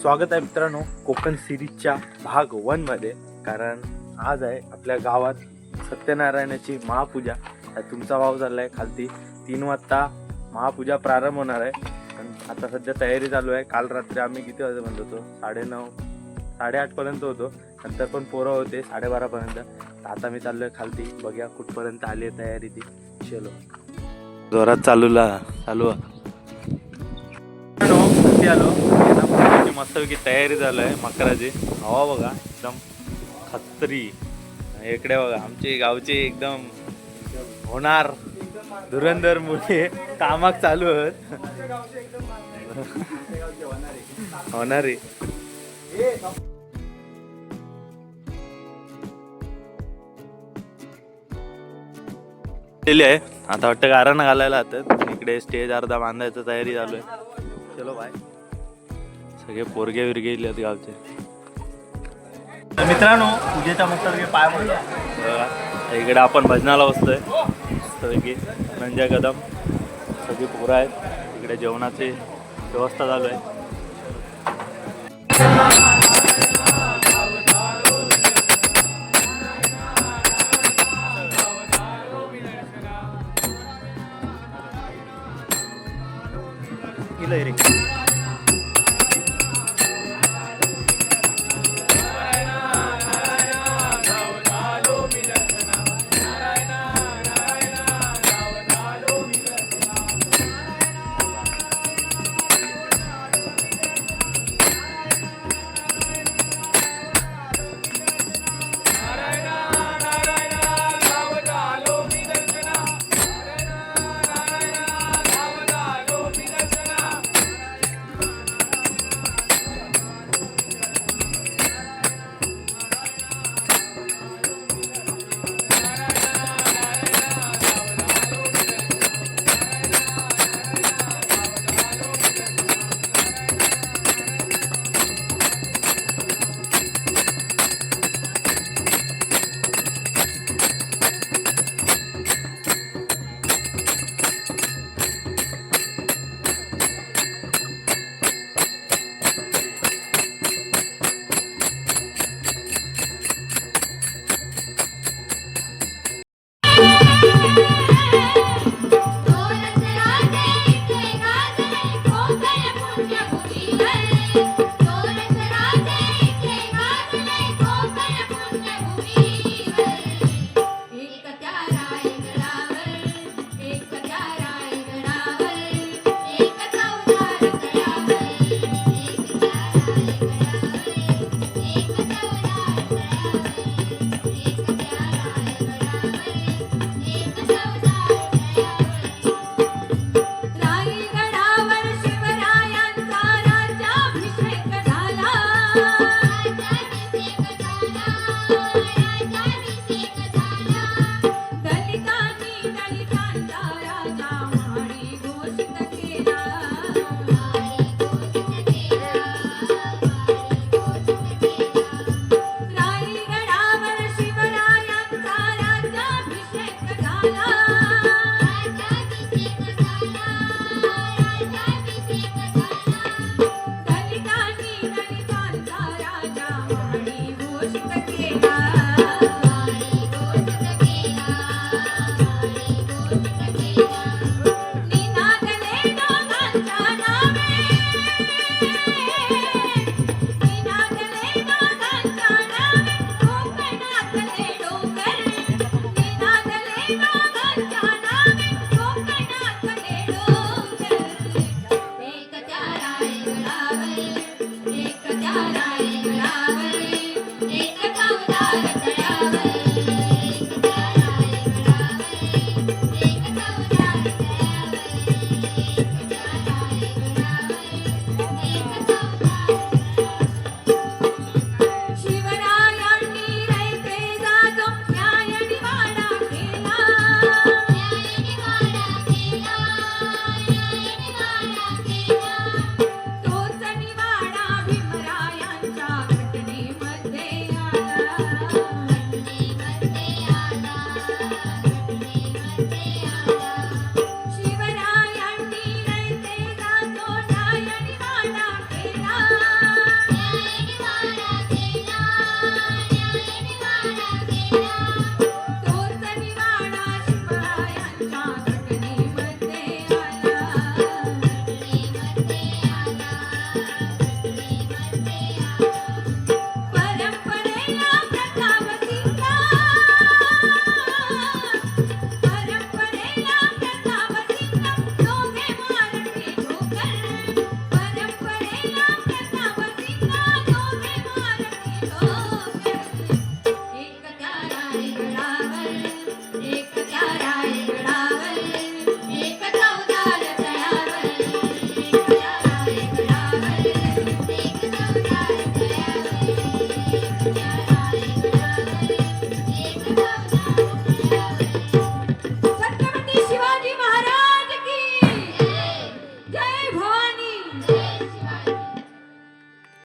स्वागत आहे मित्रांनो कोकण सिरीजच्या भाग 1 मध्ये. कारण आज आहे आपल्या गावात सत्यनारायणाची महापूजा. तुमचा भाव चाललाय खालती 3 वाजता महापूजा प्रारंभ होणार आहे. आता सध्या तयारी चालू आहे. काल रात्री आम्ही किती वाजेपर्यंत होतो? 9:30 8:30 पर्यंत होतो. नंतर पण पोरं होते 12:30 पर्यंत. आता मी चाललोय खालती, बघूया कुठपर्यंत आली आहे तयारी ती. चलो जोरात चालू आलो. मस्तपैकी तयारी झाली आहे. मकराची हवा बघा एकदम खत्री. इकडे बघा आमचे गावचे एकदम होणार धुरंधर मुले कामाक चालू आहेत. होणारे आहे. आता वाटतं गारणं घालायला हातात. इकडे स्टेज अर्धा बांधायचं तयारी चालू आहे. चलो बाय. सगळे पोरगे विरगे इलेत गावचे. मित्रांनो पूजेच्या मस्तपैकी पाय पडला. इकडे आपण भजनाला बसतोय मस्तपैकी. धनंजय कदम सगळी पोरं आहेत. इकडे जेवणाची व्यवस्था चालू आहे. रे